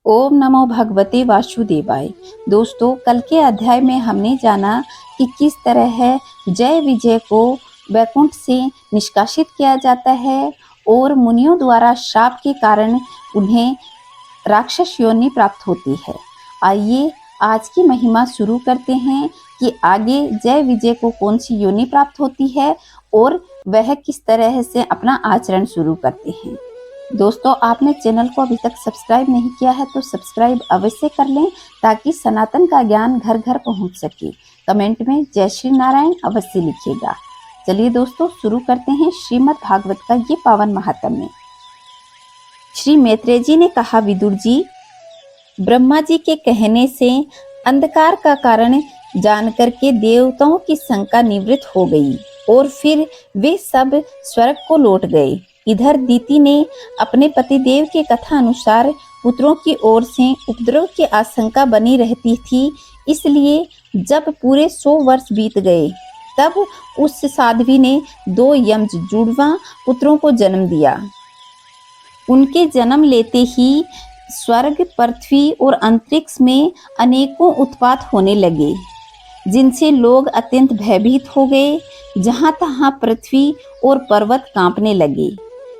ओम नमो भगवते वासुदेवाय। दोस्तों, कल के अध्याय में हमने जाना कि किस तरह है जय विजय को वैकुंठ से निष्कासित किया जाता है और मुनियों द्वारा शाप के कारण उन्हें राक्षस योनि प्राप्त होती है। आइए आज की महिमा शुरू करते हैं कि आगे जय विजय को कौन सी योनि प्राप्त होती है और वह किस तरह से अपना आचरण शुरू करते हैं। दोस्तों, आपने चैनल को अभी तक सब्सक्राइब नहीं किया है तो सब्सक्राइब अवश्य कर लें ताकि सनातन का ज्ञान घर घर पहुंच सके। कमेंट में जय श्री नारायण अवश्य लिखिएगा। चलिए दोस्तों, शुरू करते हैं श्रीमद् भागवत का ये पावन महात्म्य। श्री मैत्रेय जी ने कहा, विदुर जी, ब्रह्मा जी के कहने से अंधकार का कारण जानकर के देवताओं की शंका निवृत्त हो गई और फिर वे सब स्वर्ग को लौट गए। इधर दीति ने अपने पतिदेव के कथा अनुसार पुत्रों की ओर से उपद्रव की आशंका बनी रहती थी, इसलिए जब पूरे 100 वर्ष बीत गए तब उस साध्वी ने 2 यमज जुड़वा पुत्रों को जन्म दिया। उनके जन्म लेते ही स्वर्ग, पृथ्वी और अंतरिक्ष में अनेकों उत्पात होने लगे, जिनसे लोग अत्यंत भयभीत हो गए। जहां तहां पृथ्वी और पर्वत कांपने लगे,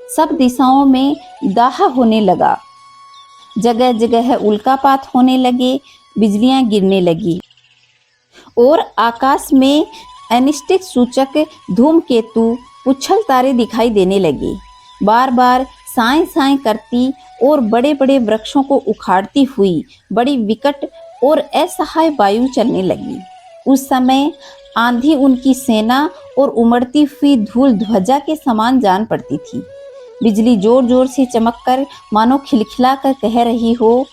सब दिशाओं में दाह होने लगा, जगह जगह उल्कापात होने लगे, बिजलियां गिरने लगी और आकाश में अनिष्ट सूचक धूमकेतु, उछल तारे दिखाई देने लगे। बार बार साएं साएं करती और बड़े बड़े वृक्षों को उखाड़ती हुई बड़ी विकट और असहाय वायु चलने लगी। उस समय आंधी उनकी सेना और उमड़ती हुई धूल ध्वजा के समान जान पड़ती थी। बिजली जोर जोर से चमककर मानो खिलखिला कर कह रही हो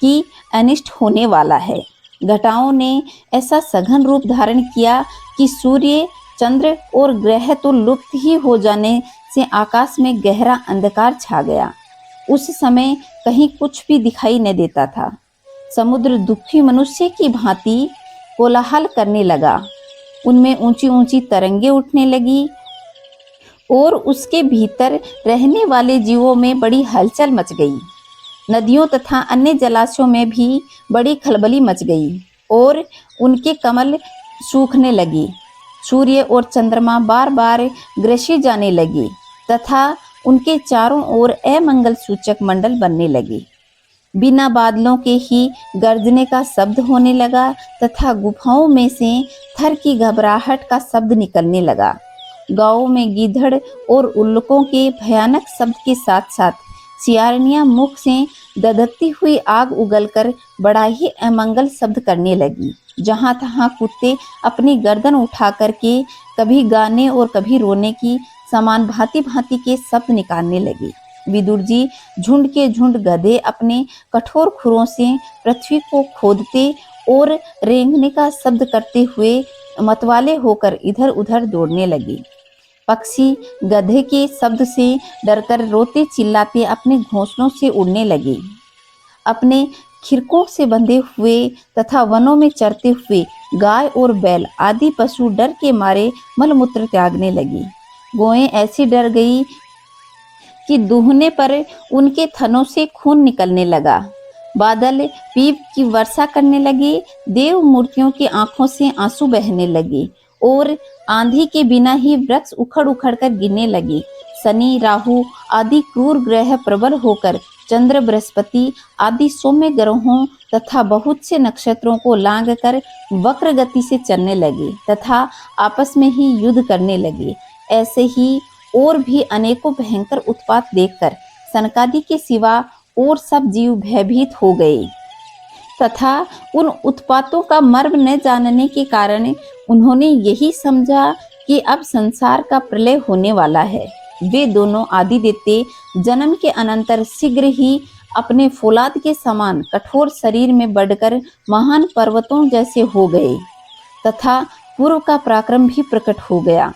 कि अनिष्ट होने वाला है। घटाओं ने ऐसा सघन रूप धारण किया कि सूर्य, चंद्र और ग्रह तो लुप्त ही हो जाने से आकाश में गहरा अंधकार छा गया। उस समय कहीं कुछ भी दिखाई न देता था। समुद्र दुखी मनुष्य की भांति कोलाहल करने लगा, उनमें ऊंची ऊंची तरंगे उठने लगी और उसके भीतर रहने वाले जीवों में बड़ी हलचल मच गई। नदियों तथा अन्य जलाशयों में भी बड़ी खलबली मच गई और उनके कमल सूखने लगे। सूर्य और चंद्रमा बार बार ग्रसे जाने लगे तथा उनके चारों ओर अमंगल सूचक मंडल बनने लगे। बिना बादलों के ही गर्जने का शब्द होने लगा तथा गुफाओं में से थर की घबराहट का शब्द निकलने लगा। गांवों में गीदड़ और उल्लुकों के भयानक शब्द के साथ साथ सियारनियां मुख से दधकती हुई आग उगलकर बड़ा ही अमंगल शब्द करने लगी। जहां तहां कुत्ते अपनी गर्दन उठा करके कभी गाने और कभी रोने की समान भांति भांति के शब्द निकालने लगे। विदुर जी, झुंड के झुंड गधे अपने कठोर खुरों से पृथ्वी को खोदते और रेंगने का शब्द करते हुए मतवाले होकर इधर उधर दौड़ने लगे। पक्षी गधे के शब्द से डरकर रोते चिल्लाते अपने घोंसलों से उड़ने लगे। अपने खिरकों से बंधे हुए तथा वनों में चरते हुए गाय और बैल आदि पशु डर के मारे मलमूत्र त्यागने लगे। गौएं ऐसी डर गई कि दूहने पर उनके थनों से खून निकलने लगा। बादल पीप की वर्षा करने लगे, देव मूर्तियों की आंखों से आंसू बहने लगे और आंधी के बिना ही वृक्ष उखड़ उखड़ कर गिरने लगे। शनि, राहु आदि क्रूर ग्रह प्रबल होकर चंद्र, बृहस्पति आदि सौम्य ग्रहों तथा बहुत से नक्षत्रों को लांग कर वक्र गति से चलने लगे तथा आपस में ही युद्ध करने लगे। ऐसे ही और भी अनेकों भयंकर उत्पात देखकर सनकादि के सिवा और सब जीव भयभीत हो गए तथा उन उत्पातों का मर्म न जानने के कारण उन्होंने यही समझा कि अब संसार का प्रलय होने वाला है। वे दोनों आदिदेवते जन्म के अनंतर शीघ्र ही अपने फौलाद के समान कठोर शरीर में बढ़कर महान पर्वतों जैसे हो गए तथा पूर्व का पराक्रम भी प्रकट हो गया।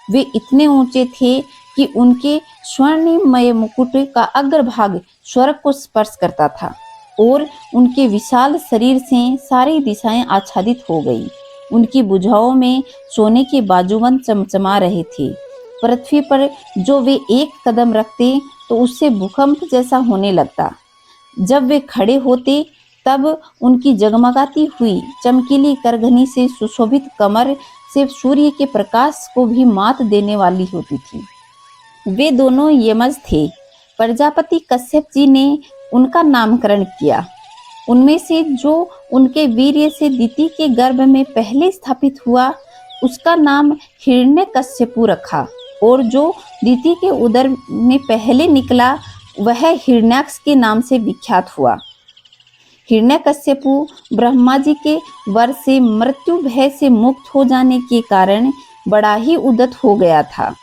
वे इतने ऊंचे थे कि उनके स्वर्णमय मुकुट का अग्रभाग स्वर्ग को स्पर्श करता था और उनके विशाल शरीर से सारी दिशाएं आच्छादित हो गई। उनकी भुजाओं में सोने के बाजूबंद चमचमा रहे थे। पृथ्वी पर जो वे एक कदम रखते तो उससे भूकंप जैसा होने लगता। जब वे खड़े होते तब उनकी जगमगाती हुई चमकीली करघनी से सुशोभित कमर से सूर्य के प्रकाश को भी मात देने वाली होती थी। वे दोनों यमज थे। प्रजापति कश्यप जी ने उनका नामकरण किया। उनमें से जो उनके वीर्य से दिति के गर्भ में पहले स्थापित हुआ उसका नाम हिरण्यकश्यपु रखा, और जो दिति के उदर में पहले निकला वह हिरण्याक्ष के नाम से विख्यात हुआ। हिरण्यकश्यपु ब्रह्मा जी के वर से मृत्यु भय से मुक्त हो जाने के कारण बड़ा ही उद्यत हो गया था।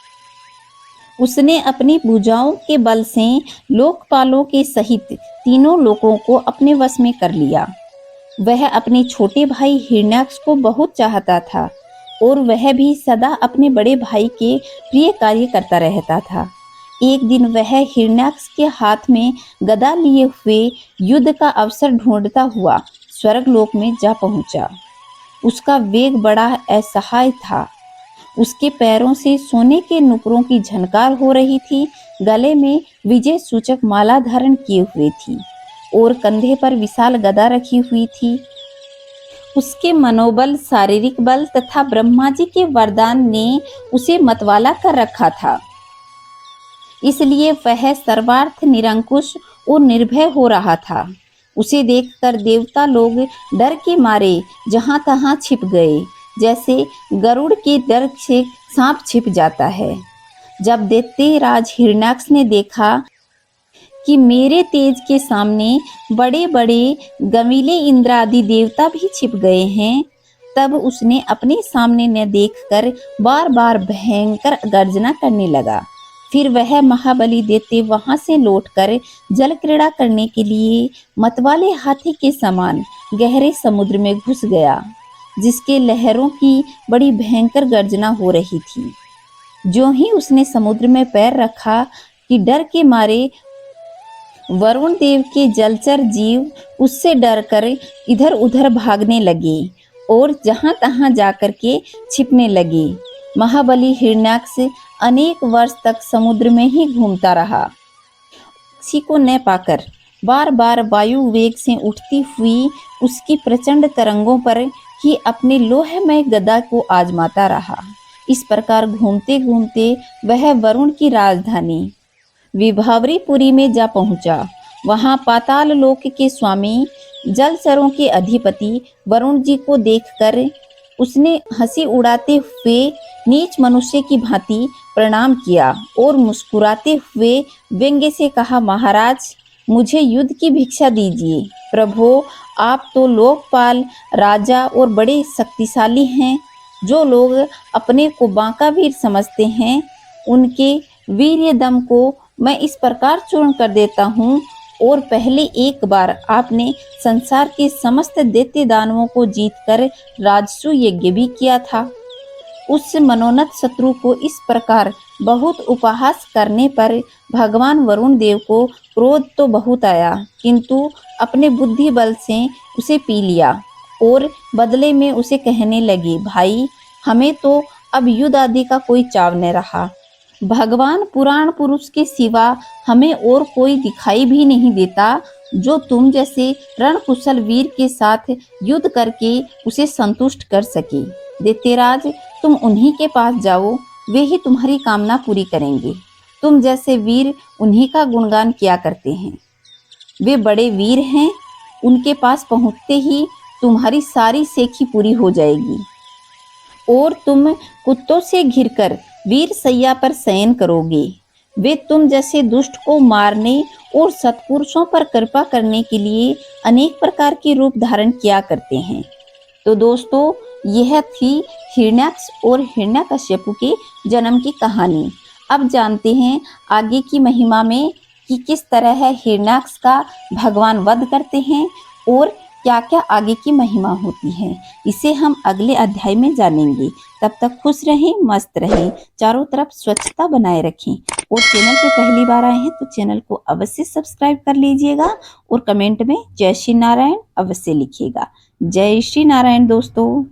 उसने अपनी भुजाओं के बल से लोकपालों के सहित तीनों लोकों को अपने वश में कर लिया। वह अपने छोटे भाई हिरण्याक्ष को बहुत चाहता था और वह भी सदा अपने बड़े भाई के प्रिय कार्य करता रहता था। एक दिन वह हिरण्याक्ष के हाथ में गदा लिए हुए युद्ध का अवसर ढूंढता हुआ स्वर्गलोक में जा पहुंचा। उसका वेग बड़ा असहाय था। उसके पैरों से सोने के नुपुरों की झनकार हो रही थी, गले में विजय सूचक माला धारण किए हुए थी और कंधे पर विशाल गदा रखी हुई थी। उसके मनोबल, शारीरिक बल तथा ब्रह्मा जी के वरदान ने उसे मतवाला कर रखा था। इसलिए वह सर्वार्थ निरंकुश और निर्भय हो रहा था। उसे देखकर देवता लोग डर के मारे जहां तहां छिप गए, जैसे गरुड़ के डर से सांप छिप जाता है। जब दैत्यराज हिरण्याक्ष ने देखा कि मेरे तेज के सामने बड़े बड़े गमीले इंद्र आदि देवता भी छिप गए हैं, तब उसने अपने सामने न देखकर बार बार भयंकर गर्जना करने लगा। फिर वह महाबली दैत्य वहां से लौटकर जल क्रीड़ा करने के लिए मतवाले हाथी के समान गहरे समुद्र में घुस गया, जिसके लहरों की बड़ी भयंकर गर्जना हो रही थी। जो ही उसने समुद्र में पैर रखा कि डर के मारे वरुण देव के जलचर जीव उससे डरकर इधर उधर भागने लगे और जहां तहां जाकर के छिपने लगे। महाबली हिरण्याक्ष अनेक वर्ष तक समुद्र में ही घूमता रहा। किसी को न पाकर बार बार वायु वेग से उठती हुई उसकी प्रचंड तरंगों पर ही अपने लोहमय गदा को आजमाता रहा। इस प्रकार घूमते घूमते वह वरुण की राजधानी विभावरीपुरी में जा पहुंचा। वहां पाताल लोक के स्वामी, जलचरों के अधिपति वरुण जी को देखकर उसने हंसी उड़ाते हुए नीच मनुष्य की भांति प्रणाम किया और मुस्कुराते हुए व्यंग्य से कहा, महाराज मुझे युद्ध की भिक्षा दीजिए। प्रभो, आप तो लोकपाल, राजा और बड़े शक्तिशाली हैं। जो लोग अपने को बांका वीर समझते हैं, उनके वीर्य दम को मैं इस प्रकार चूर्ण कर देता हूँ। और पहले एक बार आपने संसार के समस्त दैत्य दानवों को जीतकर राजसू यज्ञ भी किया था। उस मनोन्नत शत्रु को इस प्रकार बहुत उपहास करने पर भगवान वरुण देव को क्रोध तो बहुत आया, किंतु अपने बुद्धि बल से उसे पी लिया और बदले में उसे कहने लगे, भाई हमें तो अब युद्ध आदि का कोई चाव न रहा। भगवान पुराण पुरुष के सिवा हमें और कोई दिखाई भी नहीं देता जो तुम जैसे रणकुशल वीर के साथ युद्ध करके उसे संतुष्ट कर सके। दैत्यराज, तुम उन्हीं के पास जाओ, वे ही तुम्हारी कामना पूरी करेंगे। तुम जैसे वीर उन्हीं का गुणगान किया करते हैं। वे बड़े वीर हैं, उनके पास पहुंचते ही तुम्हारी सारी सेखी पूरी हो जाएगी और तुम कुत्तों से घिरकर वीर सैया पर शयन करोगे। वे तुम जैसे दुष्ट को मारने और सत्पुरुषों पर कृपा करने के लिए अनेक प्रकार के रूप धारण किया करते हैं। तो दोस्तों, यह थी हिरण्याक्ष और हिरण्यकश्यपु के जन्म की कहानी। अब जानते हैं आगे की महिमा में कि किस तरह हिरण्याक्ष का भगवान वध करते हैं और क्या क्या आगे की महिमा होती है। इसे हम अगले अध्याय में जानेंगे। तब तक खुश रहें, मस्त रहें, चारों तरफ स्वच्छता बनाए रखें और चैनल पे पहली बार आए हैं तो चैनल को अवश्य सब्सक्राइब कर लीजिएगा और कमेंट में जय श्री नारायण अवश्य लिखिएगा। जय श्री नारायण दोस्तों।